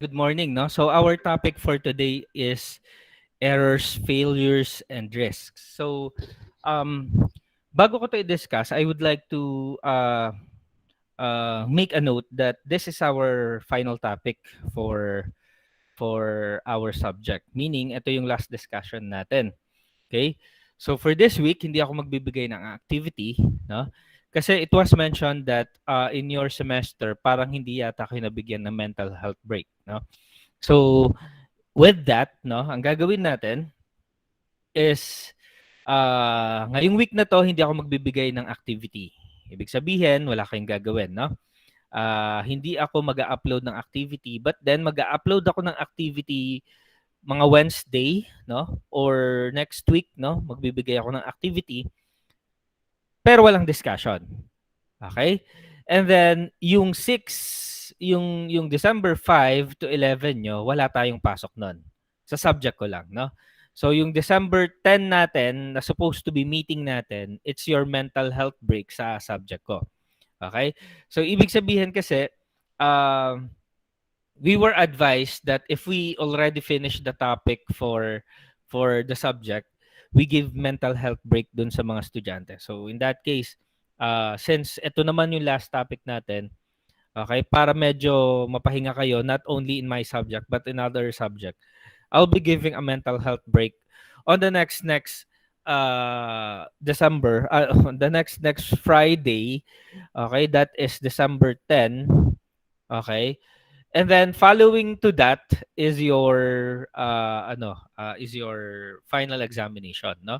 Good morning, no? So our topic for today is errors, failures, and risks. So um bago ko to i-discuss, I would like to make a note that this is our final topic for our subject. Meaning, ito yung last discussion natin. Okay? So for this week, hindi ako magbibigay ng activity, no? Kasi it was mentioned that in your semester, parang hindi yata kayo nabigyan ng mental health break, no? So with that, no, ang gagawin natin is ngayong week na to hindi ako magbibigay ng activity. Ibig sabihin, wala kayong gagawin, no? Hindi ako mag-upload ng activity, but then mag-upload ako ng activity mga Wednesday, no? Or next week, no? Magbibigay ako ng activity pero walang discussion. Okay? And then yung 6, yung December 5 to 11 nyo, wala tayong pasok nun. Sa subject ko lang, no? So yung December 10 natin, na supposed to be meeting natin, it's your mental health break sa subject ko. Okay? So ibig sabihin kasi, um, we were advised that if we already finished the topic for the subject, we give mental health break dun sa mga estudyante. So in that case, since ito naman yung last topic natin, okay, para medyo mapahinga kayo not only in my subject but in other subject, I'll be giving a mental health break on the next December, on the next Friday. Okay, that is December 10. Okay, and then following to that is your is your final examination, no?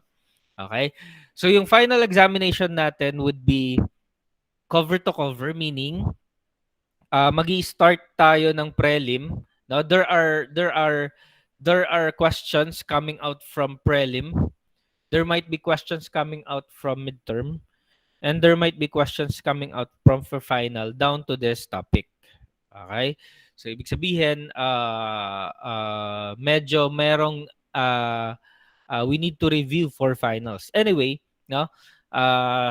Okay? So yung final examination natin would be cover to cover, meaning magi-start tayo ng prelim, no? There are questions coming out from prelim. There might be questions coming out from midterm, and there might be questions coming out from for final down to this topic. Okay? So ibig sabihin medyo merong we need to review for finals. Anyway, no?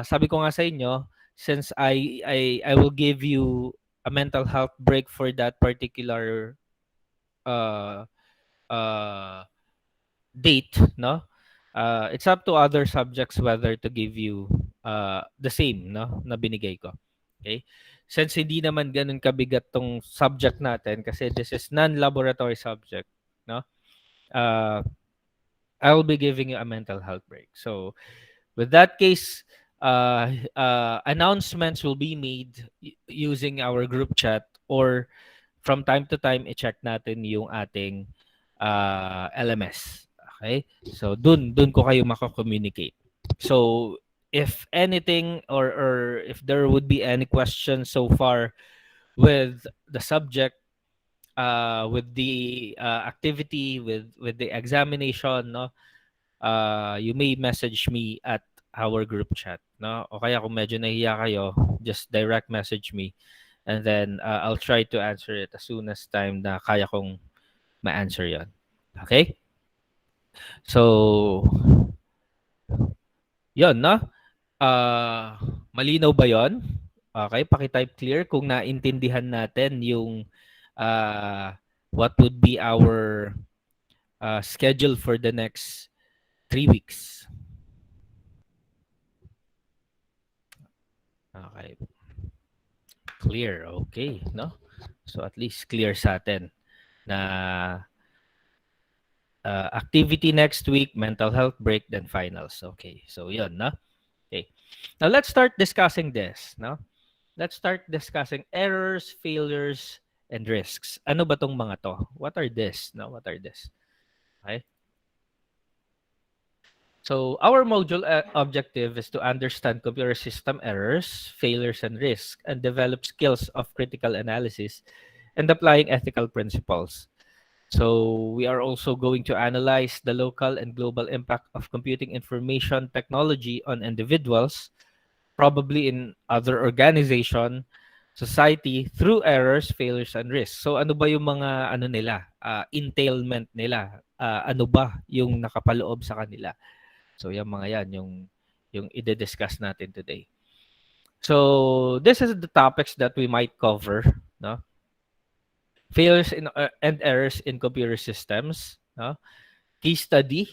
Sabi ko nga sa inyo, since I will give you a mental health break for that particular uh uh date, no? It's up to other subjects whether to give you the same, no, na binigay ko. Okay? Since hindi naman ganun kabigat tong subject natin kasi this is non-laboratory subject, no? Uh, I will be giving you a mental health break. So, with that case, announcements will be made using our group chat, or from time to time i-check natin yung ating LMS. Okay? So dun ko kayo mako-communicate. So if anything, or if there would be any questions so far with the subject, with the activity, with the examination, no, you may message me at our group chat, no? O kaya kung medyo nahiya kayo, just direct message me, and then I'll try to answer it as soon as time na kaya kong ma-answer 'yon. Okay? So, 'yon, no? Malinaw ba 'yon? Okay, paki-type clear kung naintindihan natin yung uh, what would be our schedule for the next 3 weeks. Okay. Clear. Okay, no? So at least clear sa atin na activity next week, mental health break, then finals. Okay. So yun, no? Okay. Now let's start discussing this, no? Let's start discussing errors, failures, and risks. Ano ba tong mga to? What are this? No, what are this? Okay. So our module objective is to understand computer system errors, failures, and risks, and develop skills of critical analysis and applying ethical principles. So we are also going to analyze the local and global impact of computing information technology on individuals, probably in other organization, society, through errors, failures, and risks. So ano ba yung mga ano nila, entailment nila? Ano ba yung nakapaloob sa kanila? So yung mga yan, yung i-discuss natin today. So this is the topics that we might cover, no? Failures and errors in computer systems, no? Case study,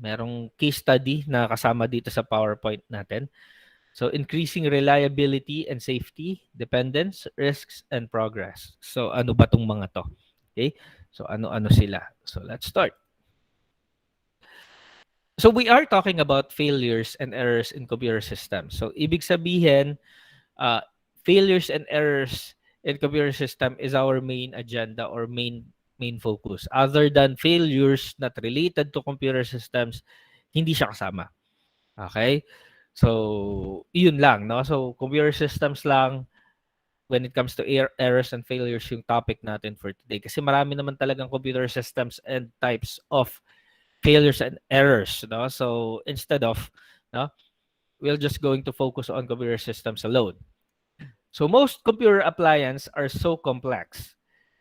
merong case study na kasama dito sa PowerPoint natin. So, increasing reliability and safety, dependence, risks, and progress. So, ano ba tong mga to? Okay? So, ano-ano sila? So, let's start. So, we are talking about failures and errors in computer systems. So, ibig sabihin, uh, failures and errors in computer system is our main agenda or main focus. Other than failures not related to computer systems, hindi siya kasama. Okay? So, yun lang, no? So, computer systems lang when it comes to errors and failures yung topic natin for today. Kasi marami naman talagang computer systems and types of failures and errors, no? So, instead of, no, we're just going to focus on computer systems alone. So, most computer appliances are so complex.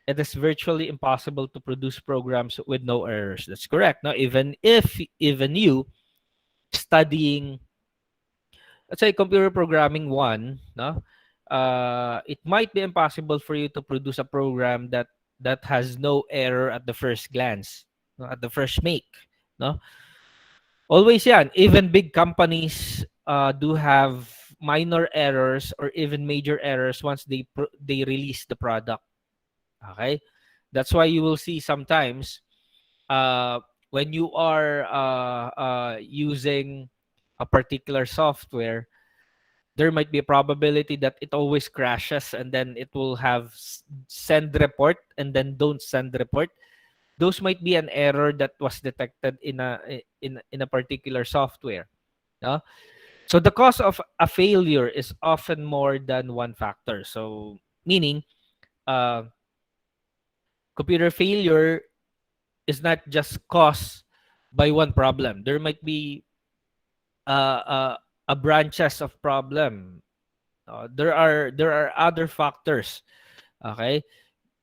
It is virtually impossible to produce programs with no errors. That's correct. No, even you studying, let's say, computer programming one, no, it might be impossible for you to produce a program that has no error at the first glance, no, at the first make, no. Always yan. Even big companies do have minor errors or even major errors once they release the product. Okay, that's why you will see sometimes uh, when you are using a particular software, there might be a probability that it always crashes and then it will have send report and then don't send report. Those might be an error that was detected in a particular software. No? So the cause of a failure is often more than one factor. So meaning, uh, computer failure is not just caused by one problem. There might be a branches of problem. There are other factors. Okay,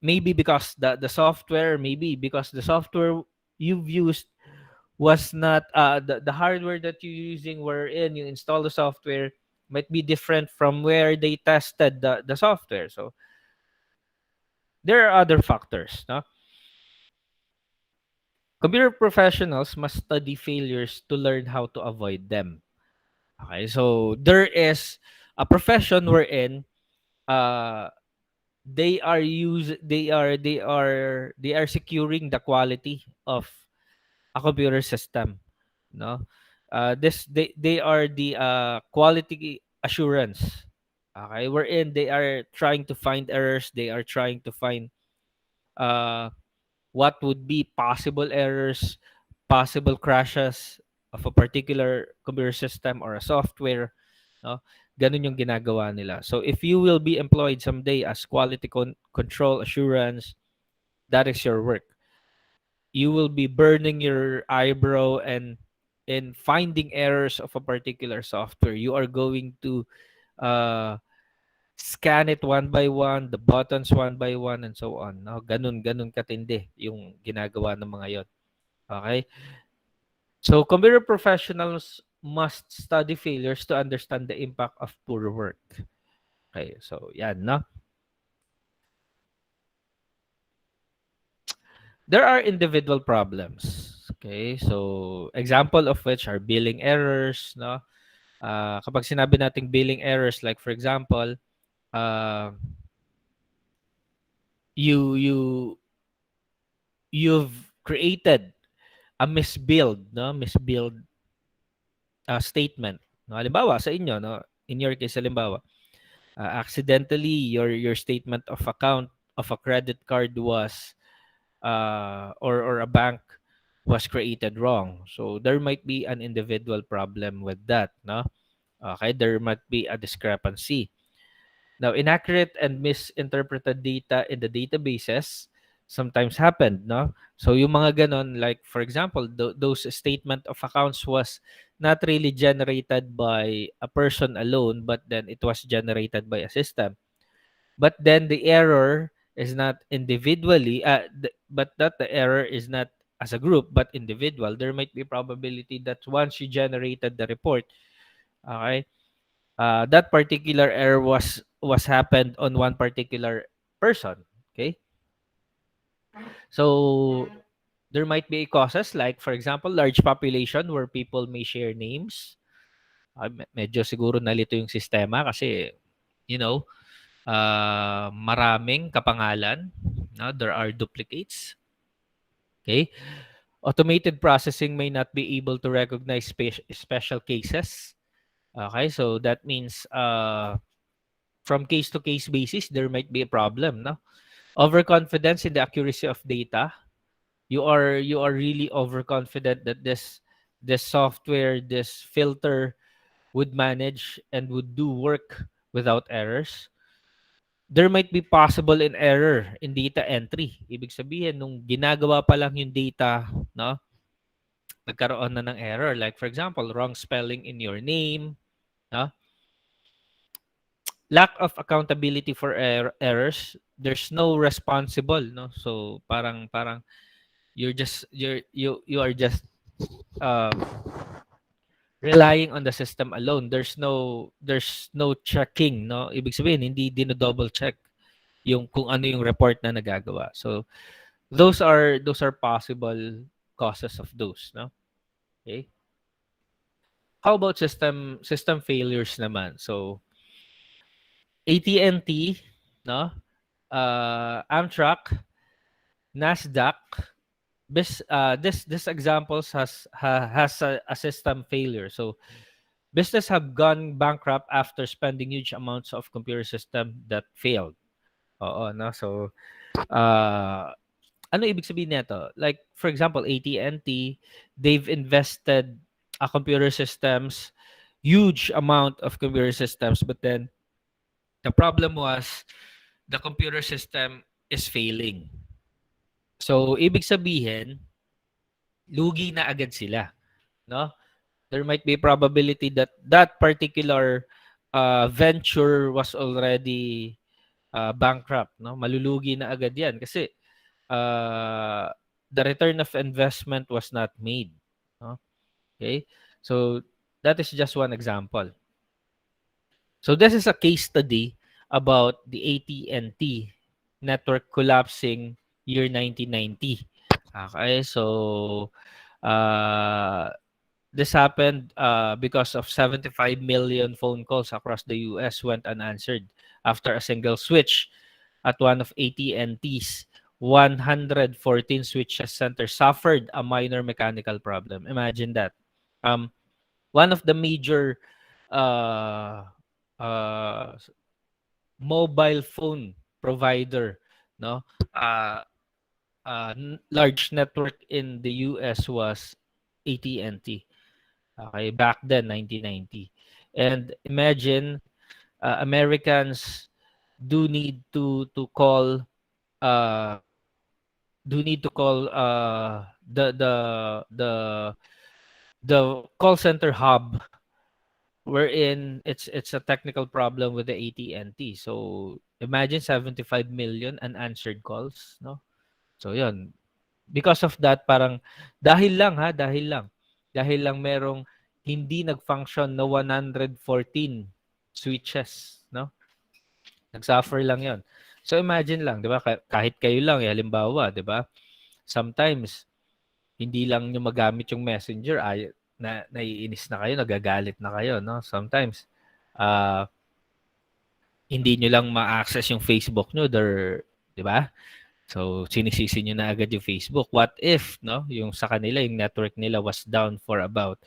maybe because the software, maybe because the software you've used was not the hardware that you're using wherein you install the software might be different from where they tested the software. So there are other factors. No? Computer professionals must study failures to learn how to avoid them. Okay, so there is a profession wherein uh they are securing the quality of a computer system, no. This they are the quality assurance. Okay, wherein they are trying to find errors, they are trying to find uh what would be possible errors, possible crashes of a particular computer system or a software, no? Ganun yung ginagawa nila. So if you will be employed someday as quality control assurance, that is your work. You will be burning your eyebrow and in finding errors of a particular software. You are going to uh scan it one by one, the buttons one by one, and so on. No? Ganun katindi yung ginagawa ng mga yon. Okay? So, computer professionals must study failures to understand the impact of poor work. Okay, so yan, no? There are individual problems. Okay, so example of which are billing errors, no? Kapag sinabi nating billing errors, like for example, uh, you you you've created a misbuild, no? Misbuild statement. No, halimbawa sa inyo, no? In your case, halimbawa, accidentally your statement of account of a credit card was or a bank was created wrong. So there might be an individual problem with that, no? Okay, there might be a discrepancy. Now, inaccurate and misinterpreted data in the databases sometimes happened, no? So, yung mga ganon, like, for example, those statement of accounts was not really generated by a person alone, but then it was generated by a system. But then the error is not individually, but that the error is not as a group, but individual. There might be probability that once you generated the report, okay, that particular error was happened on one particular person. Okay, So there might be causes like, for example, large population where people may share names. Medyo siguro nalito yung sistema kasi, you know, maraming kapangalan. No? There are duplicates. Okay? Automated processing may not be able to recognize special cases. Okay, so that means from case to case basis, there might be a problem. No? Overconfidence in the accuracy of data. You are really overconfident that this software, this filter would manage and would do work without errors. There might be possible in error in data entry. Ibig sabihin, nung ginagawa pa lang yung data, no, nagkaroon na ng error. Like for example, wrong spelling in your name, no? Lack of accountability for errors. There's no responsible, no? So parang you are just uh, relying on the system alone. There's no checking, no? Ibig sabihin, hindi dino-double check yung kung ano yung report na nagagawa. So those are possible causes of those, no? Okay? How about system failures naman? So AT&T, no? Amtrak, Nasdaq, this examples has a system failure. So business have gone bankrupt after spending huge amounts of computer system that failed. Oo, no? So uh ano ibig sabihin nito? Like for example, AT&T, they've invested computer systems, huge amount of computer systems, but then the problem was the computer system is failing. So ibig sabihin, lugi na agad sila, no? There might be probability that that particular venture was already bankrupt, no? Malulugi na agad 'yan kasi uh, the return of investment was not made, no? Okay? So that is just one example. So this is a case study about the AT&T network collapsing year 1990. Okay, so uh, this happened because of 75 million phone calls across the US went unanswered after a single switch at one of AT&T's 114 switches center suffered a minor mechanical problem. Imagine that. Um, one of the major uh, uh, mobile phone provider, no, uh, large network in the US was AT&T. Okay, back then 1990. And imagine Americans do need to call uh the the call center hub wherein it's a technical problem with the AT&T. So imagine 75 million unanswered calls, no? So 'yun. Because of that, parang dahil lang merong hindi nag-function na 114 switches, no? Nag-suffer lang 'yon. So imagine lang, 'di ba? Kahit kayo lang, halimbawa, 'di ba? Sometimes hindi lang niyo magamit yung Messenger, naiinis na kayo, nagagalit na kayo, no? Sometimes hindi niyo lang ma-access yung Facebook niyo, 'di ba? So, sinisisi nyo na agad yung Facebook. What if, no? Yung sa kanila, yung network nila was down for about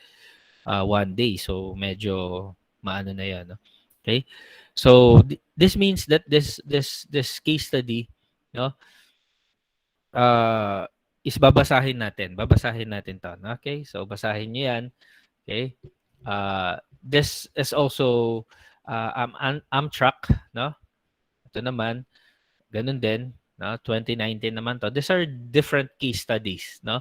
1 day. So, medyo maano na yan, no? Okay? So, this means that this case study, no? Uh, is babasahin natin. Babasahin natin to. No? Okay? So, basahin nyo yan. Okay? This is also Amtrak, no? Ito naman, ganun din. No? 2019 naman to. These are different case studies. No?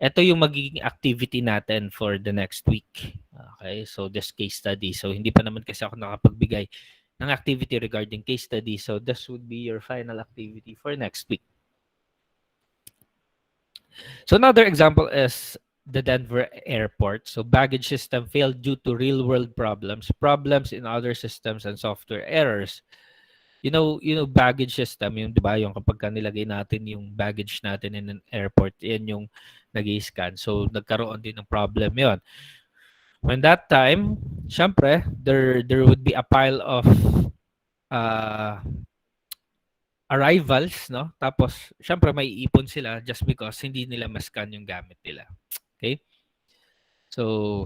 Ito yung magiging activity natin for the next week. Okay? So, this case study. So, hindi pa naman kasi ako nakapagbigay ng activity regarding case study. So, this would be your final activity for next week. So, another example is the Denver airport. So, baggage system failed due to real-world problems, problems in other systems, and software errors. baggage system, yung 'di ba, yung kapag ka nilagay natin yung baggage natin in an airport, yan yung nag-i-scan. So nagkaroon din ng problem 'yon. When that time, syempre, there would be a pile of uh, arrivals, no? Tapos syempre may iipon sila just because hindi nila ma-scan yung gamit nila. Okay? So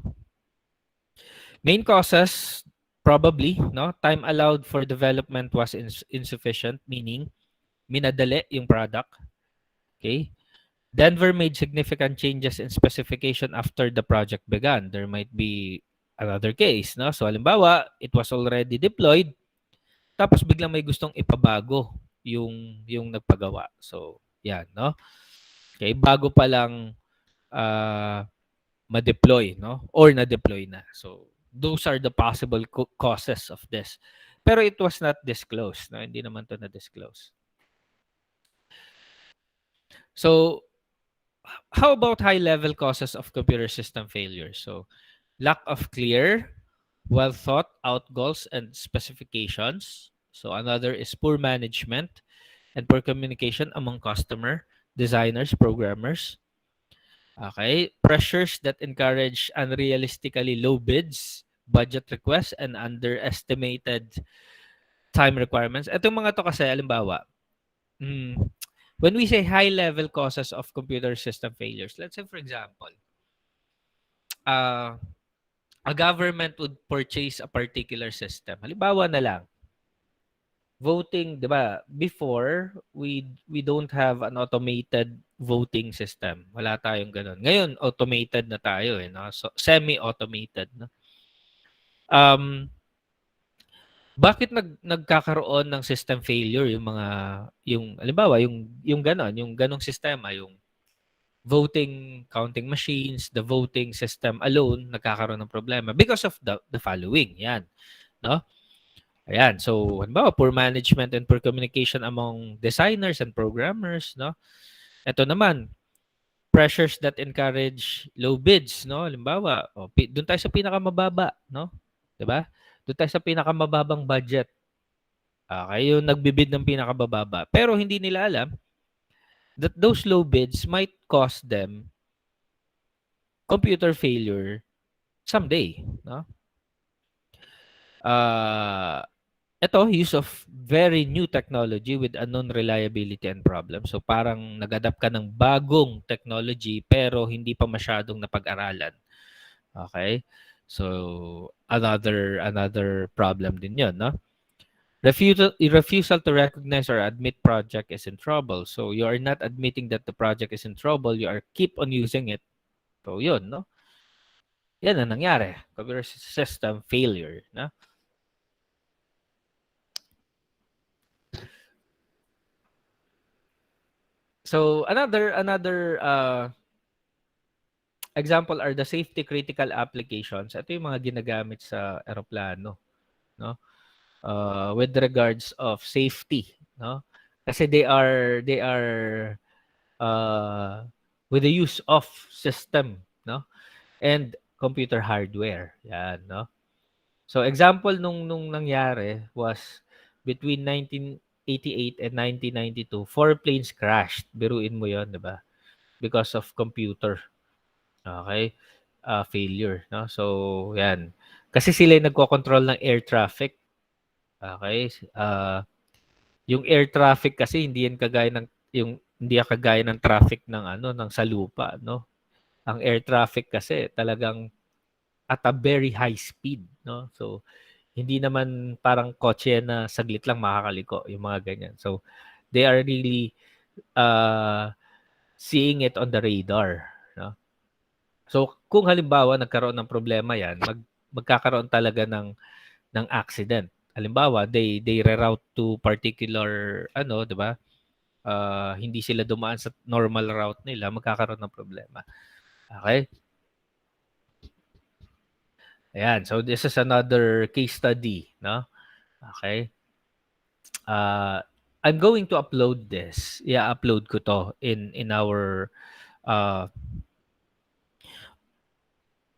main causes, probably, no? Time allowed for development was insufficient, meaning minadali yung product. Okay? Denver made significant changes in specification after the project began. There might be another case, no? So halimbawa, it was already deployed, tapos biglang may gustong ipabago yung nagpagawa. So, yan, no? Okay, bago pa lang uh, ma-deploy, no? Or na-deploy na. So, those are the possible causes of this. Pero it was not disclosed, no? Hindi naman to na-disclose. So, how about high-level causes of computer system failure? So, lack of clear, well thought out goals and specifications. So, another is poor management and poor communication among customer, designers, programmers. Okay, pressures that encourage unrealistically low bids, budget requests, and underestimated time requirements. Itong mga to kasi, alimbawa, when we say high-level causes of computer system failures, let's say for example, uh, a government would purchase a particular system. Halimbawa na lang, voting, 'di ba? Before, we don't have an automated voting system. Wala tayong ganun. Ngayon, automated na tayo eh, no? So semi-automated, no? Um Bakit nagkakaroon ng system failure yung halimbawa yung ganon, yung ganong sistema, yung voting counting machines, the voting system alone nagkakaroon ng problema because of the following. Yan, no? Ayan. So, halimbawa, poor management and poor communication among designers and programmers, no? Ito naman, pressures that encourage low bids, no? Halimbawa, doon tayo sa pinakamababa, no? 'Di ba? Doon tayo sa pinakamababang budget. Okay, yung nagbibid ng pinakabababa. Pero hindi nila alam that those low bids might cause them computer failure someday, no? Uh, Ito, use of very new technology with unknown reliability and problems. So parang nag-adapt ka ng bagong technology pero hindi pa masyadong napag-aralan. Okay? So another problem din 'yon, no? Refusal to recognize or admit project is in trouble. So you are not admitting that the project is in trouble, you are keep on using it. So 'yun, no? Yan ang nangyari. Computer system failure, no? So another example are the safety critical applications. Ito yung mga ginagamit sa eroplano, no? With regards of safety, no? Kasi they are with the use of system, no? And computer hardware. Yan, no? So example nung nangyari was between 1988 and 1992, four planes crashed. Biruin mo 'yon, 'di ba? Because of computer. Okay? Failure, no? So, 'yan. Kasi sila yung nagko-control ng air traffic. Okay? Yung air traffic kasi hindi yan kagaya ng traffic ng ng sa lupa, no? Ang air traffic kasi talagang at a very high speed, no? So, hindi naman parang kotse na saglit lang makakaliko, yung mga ganyan. So, they are really seeing it on the radar, no? So, kung halimbawa nagkaroon ng problema 'yan, magkakaroon talaga ng accident. Halimbawa, they reroute to particular 'di ba? Hindi sila dumaan sa normal route nila, magkakaroon ng problema. Okay? Ayan. So, this is another case study, no? Okay? Uh, I'm going to upload this. I-upload ko to in our uh,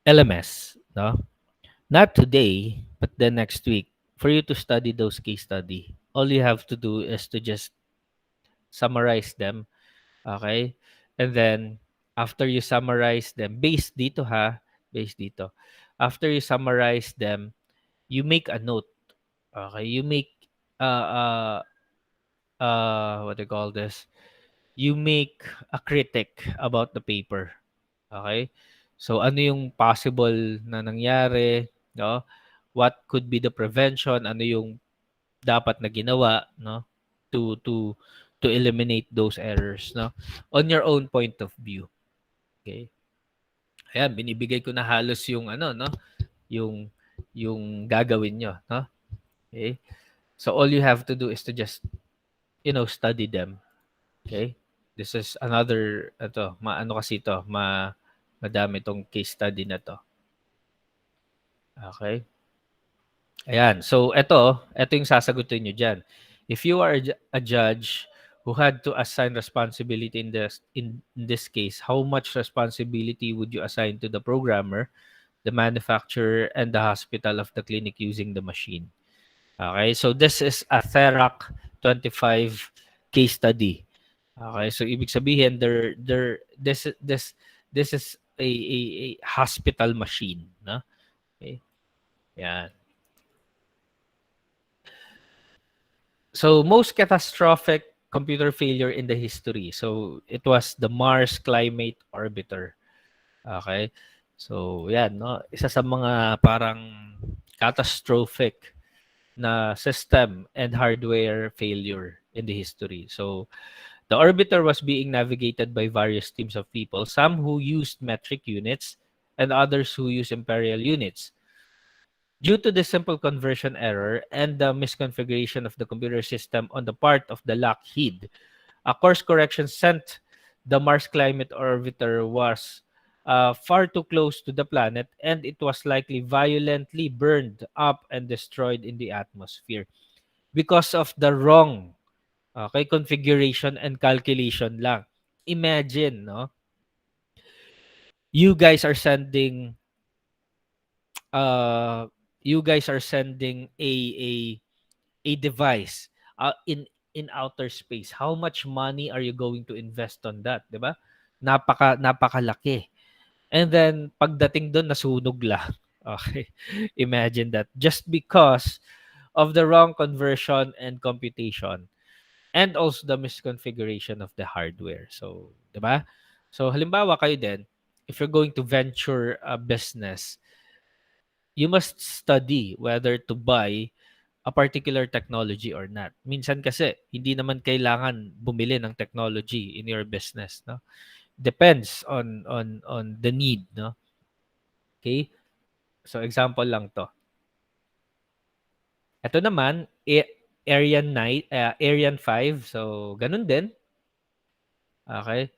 LMS, no? Not today, but the next week for you to study those case study. all you have to do is to just summarize them. Okay? And then, after you summarize them, based dito. After you summarize them, you make a note. Okay? You make, uh, uh, what do you call this? You make a critic about the paper. Okay? So, ano yung possible na nangyari, no? What could be the prevention? Ano yung dapat na ginawa, no? To eliminate those errors, no? On your own point of view. Okay? Ayan, binibigay ko na halos yung ano, no? Yung gagawin nyo, no? Okay? So all you have to do is to just, study them. Okay? This is another, maano kasi ito, madami tong case study na to. Okay? Ayan. So, ito yung sasagutin nyo dyan. If you are a judge who had to assign responsibility in this case, how much responsibility would you assign to the programmer, the manufacturer, and the hospital of the clinic using the machine? Okay, so this is a Therac 25 case study. Okay, so ibig sabihin this is a hospital machine, no? Okay. Yan. So most catastrophic computer failure in the history. So it was the Mars Climate Orbiter. Okay? So yan, no? Isa sa mga parang catastrophic na system and hardware failure in the history. So the orbiter was being navigated by various teams of people, some who used metric units and others who used imperial units. Due to the simple conversion error and the misconfiguration of the computer system on the part of the Lockheed, a course correction sent the Mars Climate Orbiter was far too close to the planet, and it was likely violently burned up and destroyed in the atmosphere because of the wrong configuration and calculation lang. Imagine, no? You guys are sending uh you guys are sending a device in outer space. How much money are you going to invest on that, 'di ba? Napakalaki. And then pagdating doon nasunog lang. Okay. Imagine that, just because of the wrong conversion and computation, and also the misconfiguration of the hardware. So, 'di ba? So halimbawa kayo din, if you're going to venture a business, you must study whether to buy a particular technology or not. Minsan kasi hindi naman kailangan bumili ng technology in your business, no? Depends on the need, no? Okay? So example lang 'to. Ito naman, Ariane 5. So ganun din. Okay?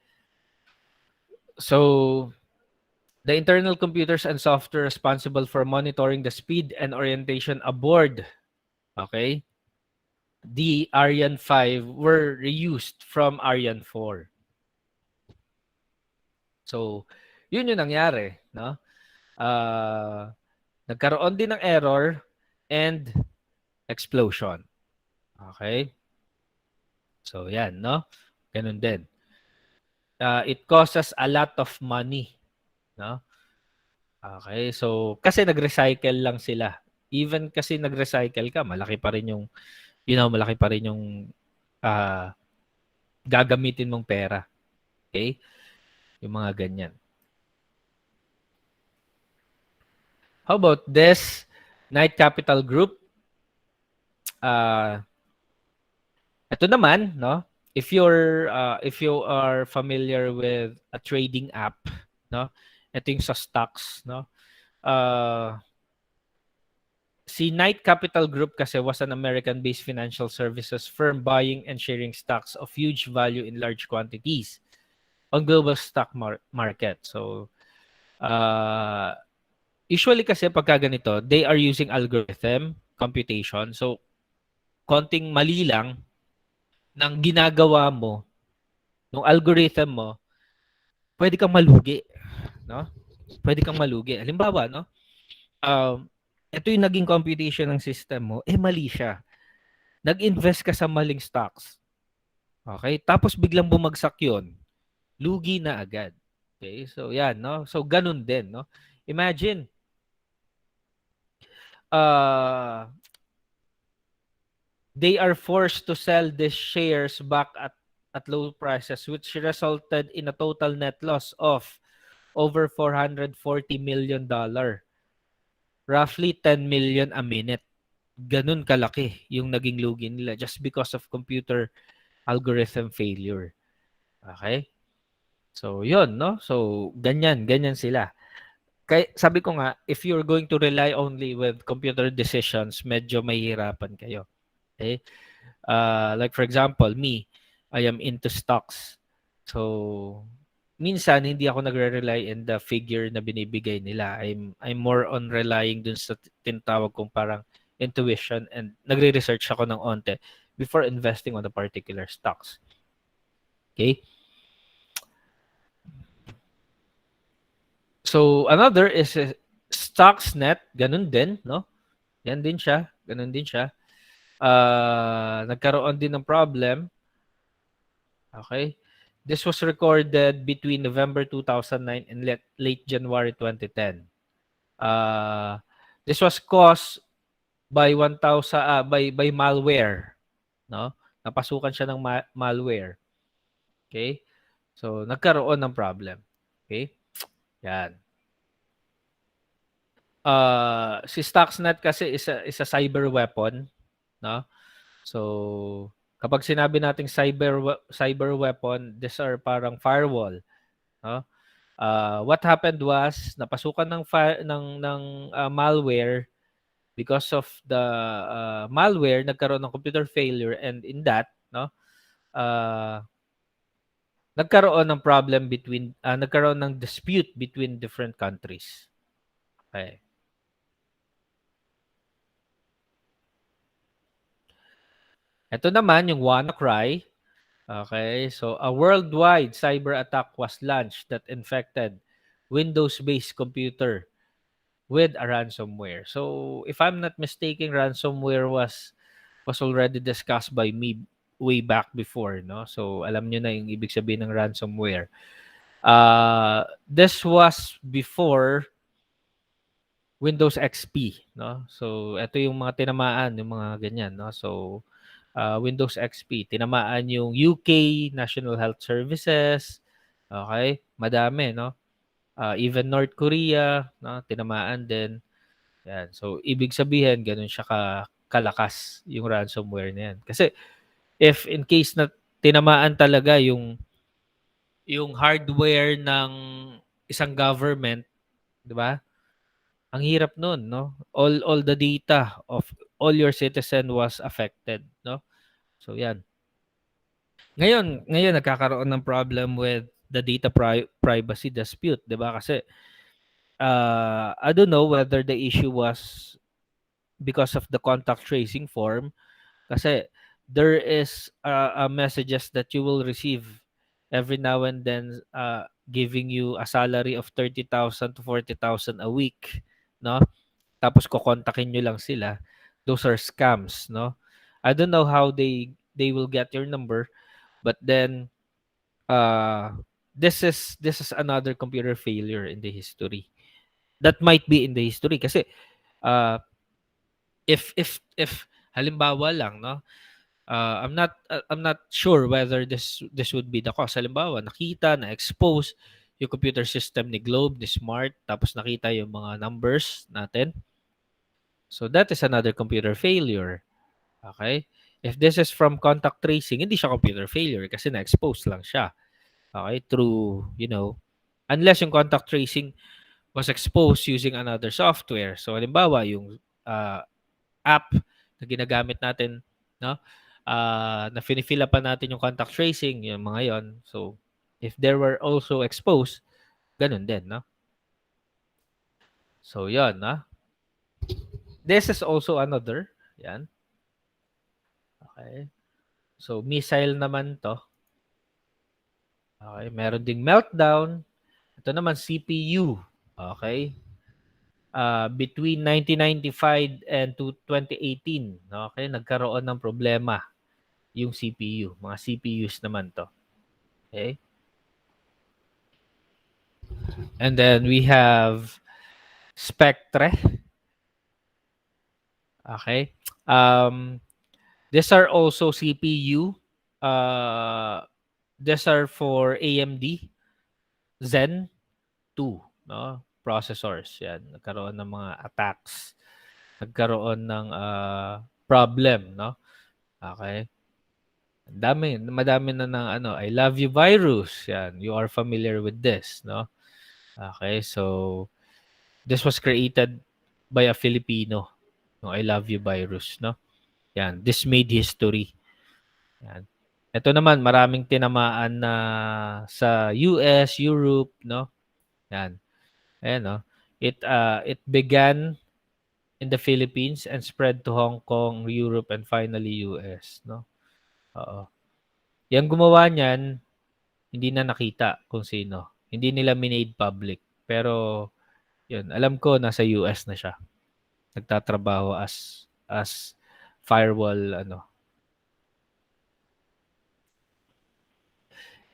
So the internal computers and software responsible for monitoring the speed and orientation aboard, okay, the Ariane 5 were reused from Ariane 4. So, yun yung nangyari, no? Nagkaroon din ng error and explosion. Okay? So, yan, no? Ganun din. It causes a lot of money, no? Okay, so kasi nag-recycle lang sila. Even kasi nag-recycle ka, malaki pa rin yung, malaki pa rin yung ah, gagamitin mong pera. Okay? Yung mga ganyan. How about this Knight Capital Group? Ito naman, no? If you are familiar with a trading app, no? Ito yung sa stocks, no? Si Knight Capital Group kasi was an American-based financial services firm buying and sharing stocks of huge value in large quantities on global stock market. So, usually kasi pagka ganito, they are using algorithm computation. So, konting mali lang ng ginagawa mo, ng algorithm mo, pwede kang malugi, no? Pwede kang malugi. Halimbawa, no? Ito yung naging computation ng system mo, mali siya. Nag-invest ka sa maling stocks. Okay? Tapos biglang bumagsak 'yon. Lugi na agad. Okay? So yan, no? So ganun din, no? Imagine uh they are forced to sell these shares back at low prices, which resulted in a total net loss of over $440 million, roughly 10 million a minute. Ganun kalaki yung naging lugi nila just because of computer algorithm failure. Okay? So, yun, no? So, ganyan sila. Kaya, sabi ko nga, if you're going to rely only with computer decisions, medyo mahihirapan kayo. Okay? Like for example, me, I am into stocks. So, minsan hindi ako nagre-rely in the figure na binibigay nila. I'm more on relying dun sa tinatawag kong parang intuition, and nagre-research ako ng onte before investing on a particular stocks. Okay? So, another is StockSnap, ganun din, no? Yan din siya, ganun din siya. Nagkaroon din ng problem. Okay? This was recorded between November 2009 and late January 2010. This was caused by 1,000 by malware, no? Napasukan siya ng malware. Okay? So nagkaroon ng problem. Okay? Yan. Si Stuxnet kasi is a cyber weapon, no? So kapag sinabi nating cyber weapon, these are parang firewall, no? What happened was napasukan ng malware. Because of the malware, nagkaroon ng computer failure, and in that, no, nagkaroon ng problem nagkaroon ng dispute between different countries. Okay. Ito naman yung WannaCry. Okay, so a worldwide cyber attack was launched that infected Windows-based computer with a ransomware. So, if I'm not mistaken, ransomware was already discussed by me way back before, no? So, alam nyo na yung ibig sabihin ng ransomware. This was before Windows XP, no? So, ito yung mga tinamaan, yung mga ganyan, no? So, Windows XP, tinamaan yung UK National Health Services, okay? Madami, no? Even North Korea, no? Tinamaan din. Yan. So, ibig sabihin, ganun siya kalakas yung ransomware na yan. Kasi, if in case na tinamaan talaga yung hardware ng isang government, di ba? Ang hirap nun, no? All the data of all your citizen was affected, no? So, yan. Ngayon nagkakaroon ng problem with the data privacy dispute, di ba? Kasi, I don't know whether the issue was because of the contact tracing form. Kasi there is messages that you will receive every now and then, giving you a salary of 30,000 to 40,000 a week, no? Tapos kokontakin nyo lang sila. Those are scams, no? I don't know how they will get your number, but then this is another computer failure in the history. That might be in the history kasi uh, if halimbawa lang, no? I'm not sure whether this would be the cause. Halimbawa, nakita na expose yung computer system ni Globe, ni Smart, tapos nakita yung mga numbers natin. So that is another computer failure. Okay? If this is from contact tracing, hindi siya computer failure kasi na-expose lang siya. Okay? Through, unless yung contact tracing was exposed using another software. So halimbawa, yung app na ginagamit natin, no? Na fini-fill up pa natin yung contact tracing, yung mga yon. So, if there were also exposed, ganun din, no? So, yon, no? This is also another. Yan. Okay. So, missile naman to. Okay. Meron ding meltdown. Ito naman, CPU. Okay. between 1995 and to 2018, no? Okay, nagkaroon ng problema yung CPU. Mga CPUs naman to. Okay? And then we have Spectre. Okay? Um, these are also CPU. Uh, these are for AMD Zen 2, no? Processors. Yan. Nagkaroon ng mga attacks. Nagkaroon ng problem, no? Okay? Madami na ng I love you virus. Yan. You are familiar with this, no? Okay, so this was created by a Filipino, no, I love you virus, no? Yan, this made history. Yan. Ito naman maraming tinamaan na sa US, Europe, no? Yan. Ayan, no? It began in the Philippines and spread to Hong Kong, Europe, and finally US, no? Oo. Yang gumawa niyan, hindi na nakita kung sino. Hindi nila minade public. Pero, yun, alam ko nasa US na siya. Nagtatrabaho as firewall,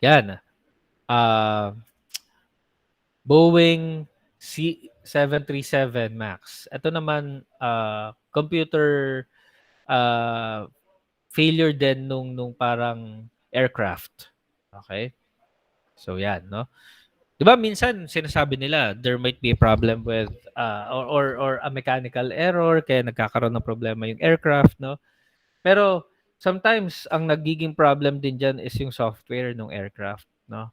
Yan. Uh, Boeing C737 Max. Ito naman, computer uh, failure din nung parang aircraft. Okay? So, yan, no? 'Di ba minsan sinasabi nila there might be a problem with or a mechanical error kaya nagkakaroon ng problema yung aircraft, no? Pero sometimes ang nagiging problem din diyan is yung software ng aircraft, no?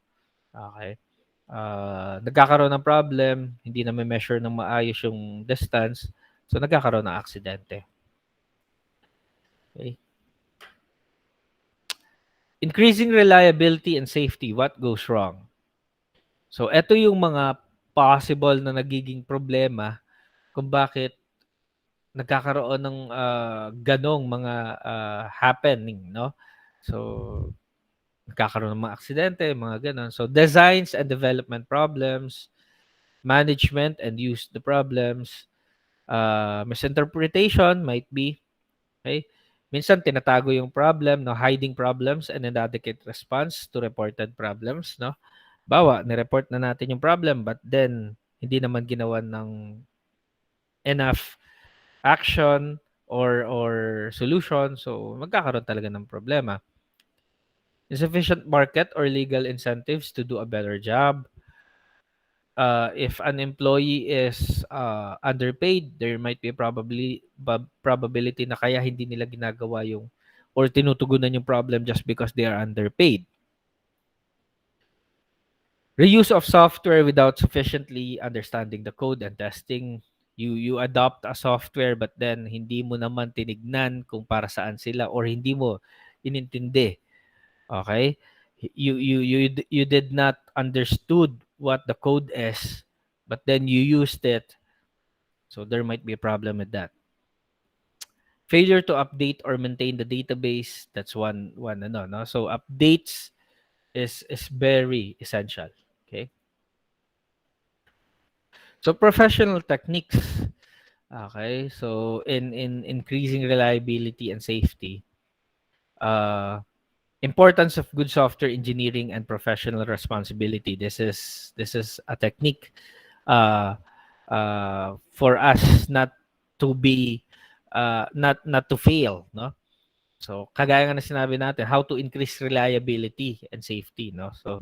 Okay. Nagkakaroon ng problem, hindi na measure ng maayos yung distance, so nagkakaroon ng aksidente. Okay. Increasing reliability and safety, what goes wrong? So ito yung mga possible na nagiging problema kung bakit nagkakaroon ng ganong mga happening, no? So, nagkakaroon ng mga aksidente, mga ganon. So, designs and development problems, management and use the problems, misinterpretation might be, okay? Minsan, tinatago yung problem, no? Hiding problems and inadequate response to reported problems, no? Bawa, nireport na natin yung problem but then, hindi naman ginawa ng enough action or solution, so magkakaroon talaga ng problema. Insufficient market or legal incentives to do a better job. If an employee is underpaid, there might be probability na kaya hindi nila ginagawa yung or tinutugunan yung problem just because they are underpaid. Reuse of software without sufficiently understanding the code and testing. You adopt a software but then hindi mo naman tinignan kung para saan sila or hindi mo inintindi. Okay? You did not understood what the code is but then you used it. So there might be a problem with that. Failure to update or maintain the database, that's one no. So updates is very essential. Okay? So professional techniques. Okay, so in increasing reliability and safety, importance of good software engineering and professional responsibility. This is a technique for us not to be not to fail, no? So kagaya nga na sinabi natin, how to increase reliability and safety, no? So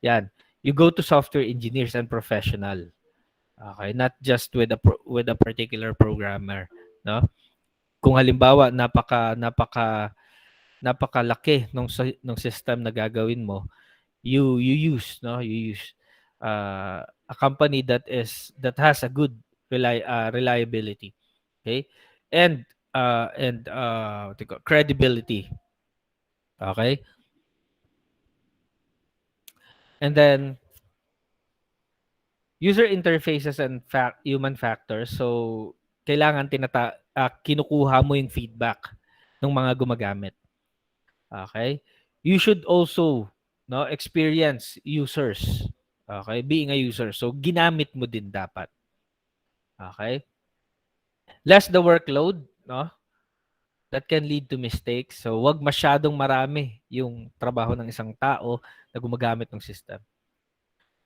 yan, you go to software engineers and professional. Okay, not just with a particular programmer, no? Kung halimbawa napakalaki nung system na gagawin mo, you use a company that has a good reliability, okay? And what do you call, credibility, okay? And then user interfaces and human factors. So, kailangan kinukuha mo yung feedback ng mga gumagamit. Okay? You should also experience users. Okay? Being a user. So, ginamit mo din dapat. Okay? Less the workload, no? That can lead to mistakes. So, wag masyadong marami yung trabaho ng isang tao na gumagamit ng system.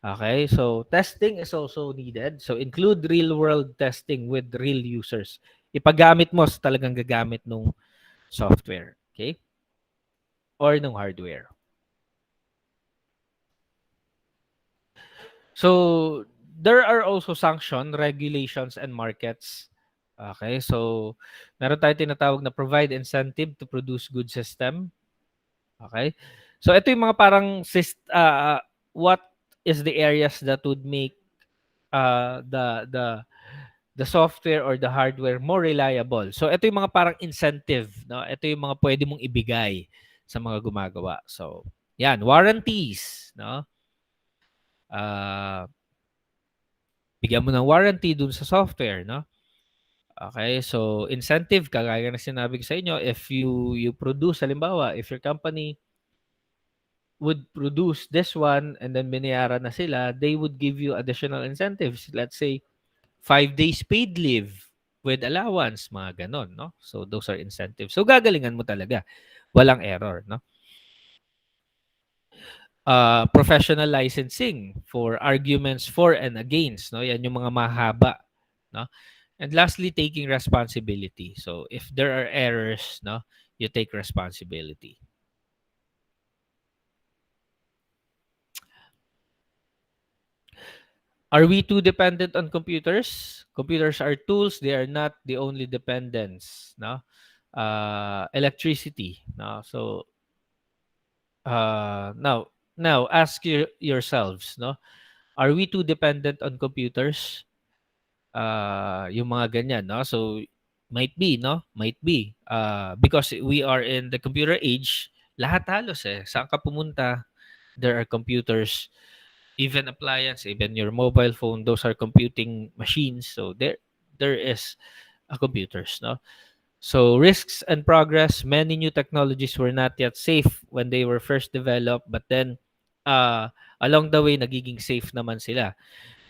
Okay? So, testing is also needed. So, include real-world testing with real users. Ipagamit mo sa talagang gagamit ng software. Okay? Or ng hardware. So, there are also sanction, regulations, and markets. Okay? So, meron tayo tinatawag na provide incentive to produce good system. Okay? So, ito yung mga parang what is the areas that would make the software or the hardware more reliable. So, ito yung mga parang incentive, no? Ito yung mga pwede mong ibigay sa mga gumagawa. So, yan, warranties, no? Ah, bigyan mo ng warranty dun sa software, no? Okay, so incentive, kagaya na sinabi ko sa inyo, if you produce, halimbawa, if your company would produce this one and then binayaran na sila, they would give you additional incentives. Let's say, 5 days paid leave with allowance, mga ganon, no? So, those are incentives. So, gagalingan mo talaga. Walang error, no? Professional licensing for arguments for and against, no? Yan yung mga mahaba, no? And lastly, taking responsibility. So, if there are errors, no, you take responsibility. Are we too dependent on computers? Computers are tools. They are not the only dependence. No, electricity. No, so now ask yourselves. No, are we too dependent on computers? Yung mga ganyan. No, so might be. No, might be. Because we are in the computer age. Lahat halos saan ka pumunta, there are computers. Even appliance, even your mobile phone, those are computing machines. So there is a computers, no? So risks and progress, many new technologies were not yet safe when they were first developed, but then along the way nagiging safe naman sila.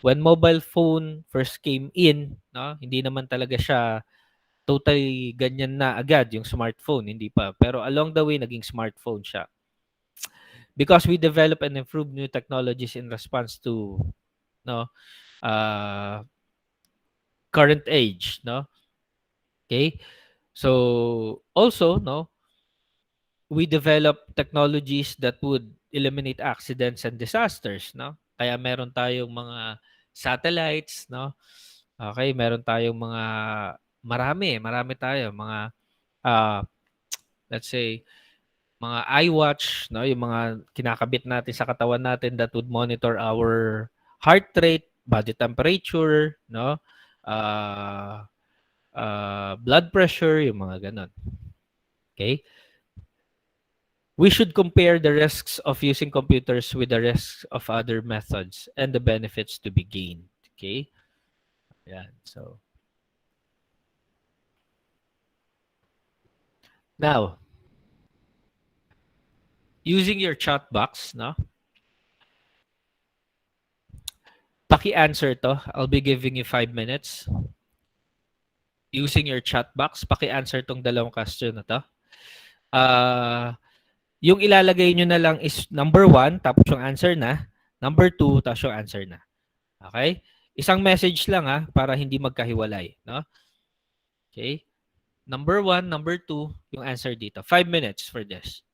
When mobile phone first came in, no, hindi naman talaga siya totally ganyan na agad yung smartphone, hindi pa. Pero along the way naging smartphone siya. Because we develop and improve new technologies in response to no uh current age, no? Okay? So also, no, we develop technologies that would eliminate accidents and disasters, no? Kaya meron tayong mga satellites, no? Okay, meron tayong mga marami tayo mga uh, let's say mga iWatch, no, yung mga kinakabit natin sa katawan natin that would monitor our heart rate, body temperature, no? Uh, blood pressure, yung mga ganon. Okay? We should compare the risks of using computers with the risks of other methods and the benefits to be gained. Okay? Yeah. So, now, using your chat box, no? Paki-answer to. I'll be giving you 5 minutes. Using your chat box, paki-answer tong dalawang question na to. Yung ilalagay nyo na lang is number 1, tapos yung answer na. Number 2, tapos yung answer na. Okay? Isang message lang para hindi magkahiwalay. No? Okay? Number 1, number 2, yung answer dito. 5 minutes for this.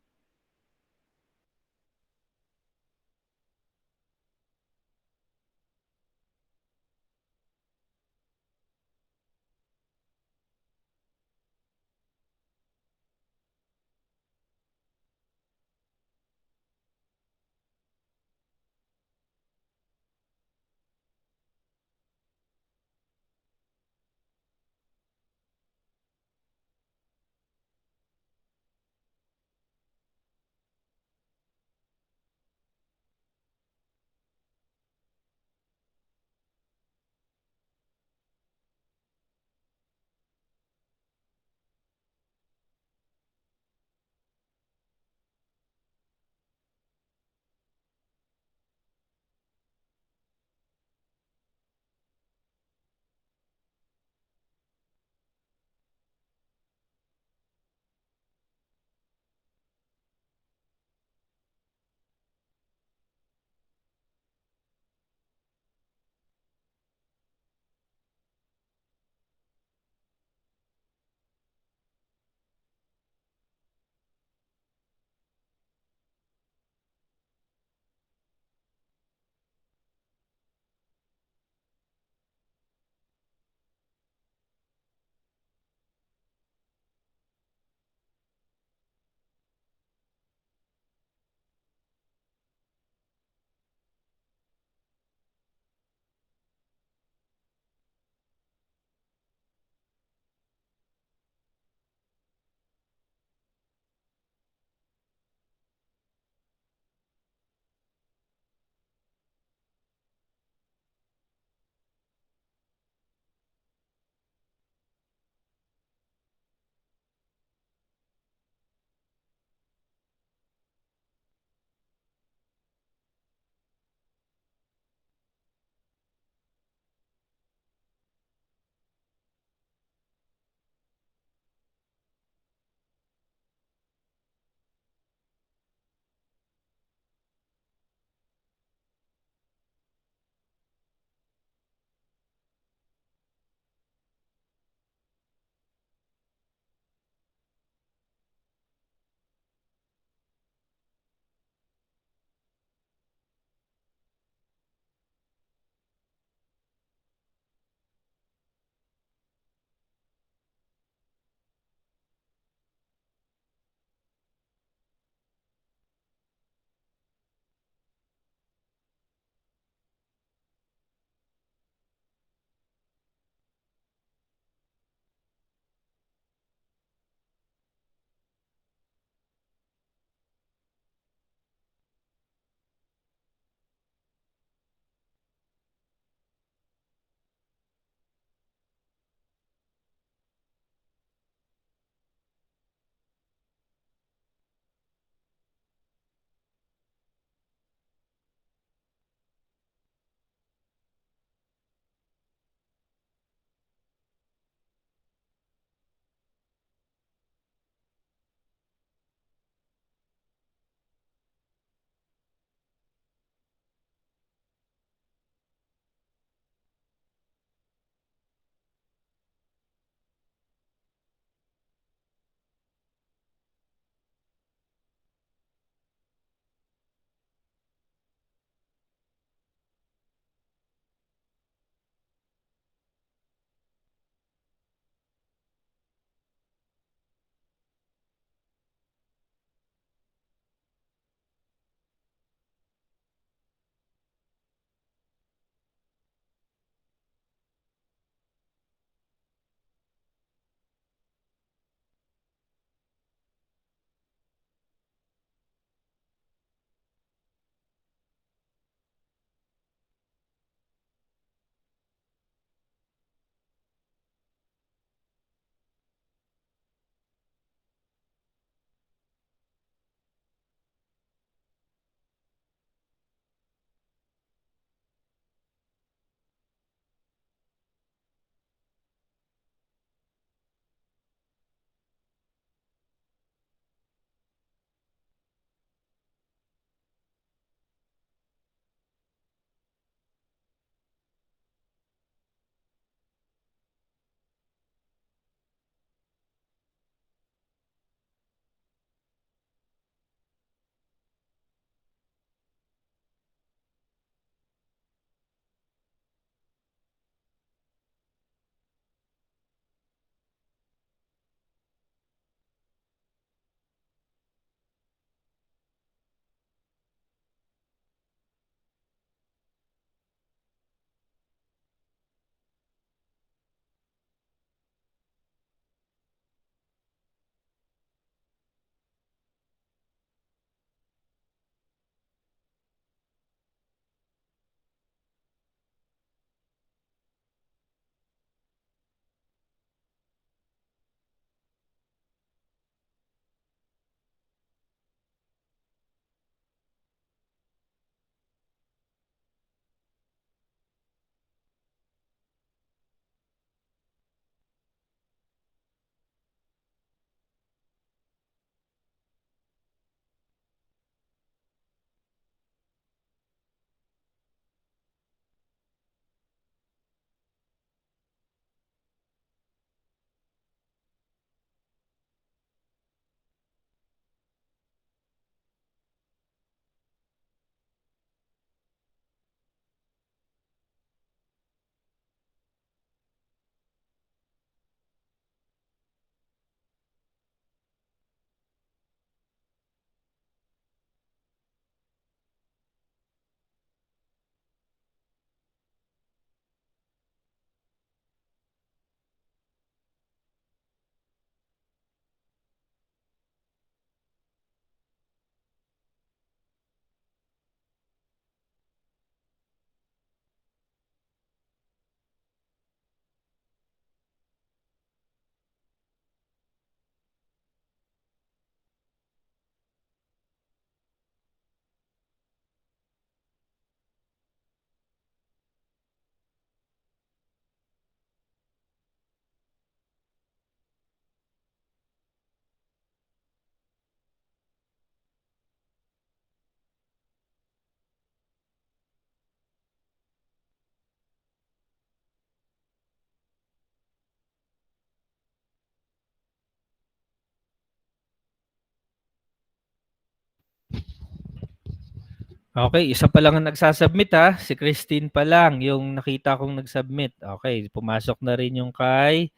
Okay, isa pa lang ang nagsasubmit ha. Si Christine pa lang yung nakita kong nag-submit. Okay, pumasok na rin yung kay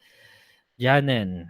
Janen.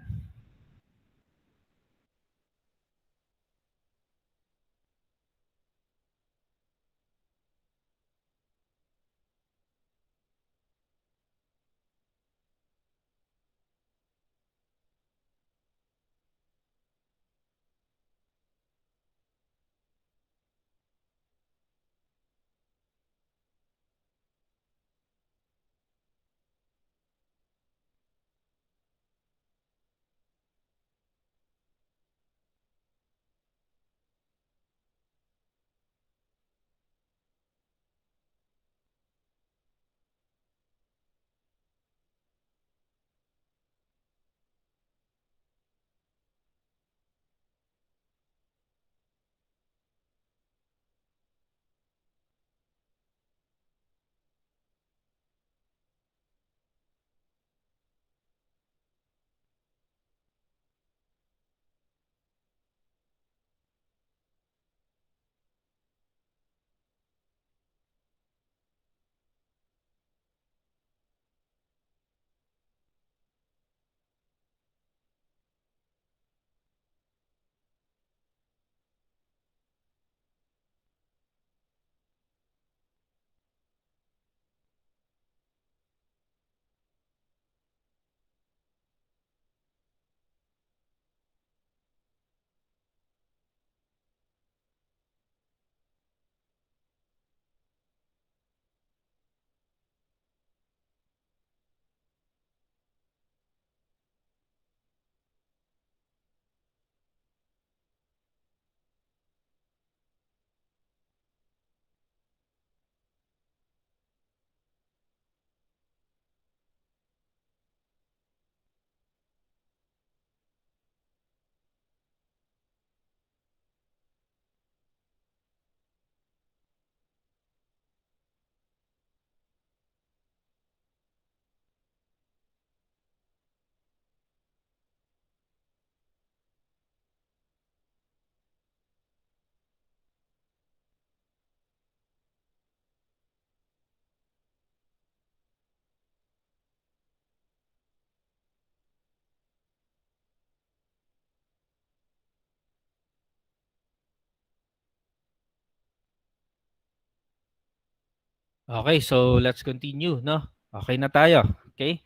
Okay, so let's continue, no? Okay na tayo. Okay?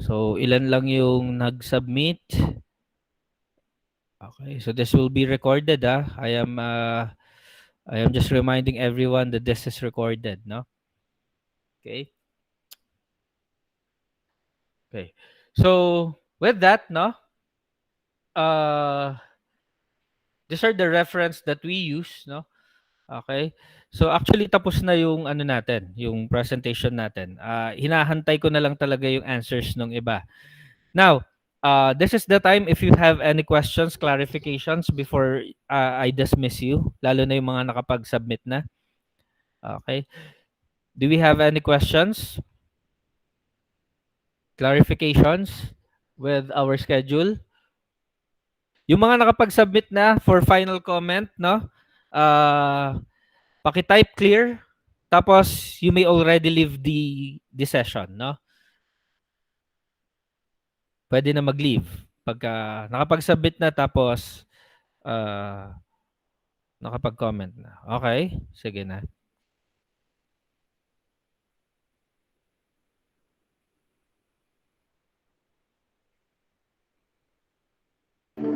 So ilan lang yung nag-submit. Okay, so this will be recorded, ah. I am just reminding everyone that this is recorded, no? Okay? Okay. So with that, no? Uh these are the reference that we use, no? Okay. So actually tapos na yung ano natin, yung presentation natin. Hinahantay ko na lang talaga yung answers ng iba. Now, this is the time if you have any questions, clarifications before I dismiss you, lalo na yung mga nakapag-submit na. Okay. Do we have any questions? Clarifications with our schedule? Yung mga nakapag-submit na for final comment, no? Paki-type clear, tapos you may already leave the session, no? Pwede na mag-leave pagka nakapag-submit na tapos uh, nakapag-comment na. Okay? Sige na.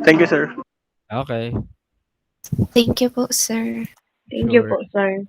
Thank you, sir. Okay. Thank you po, sir. Thank you Sure. po, sir.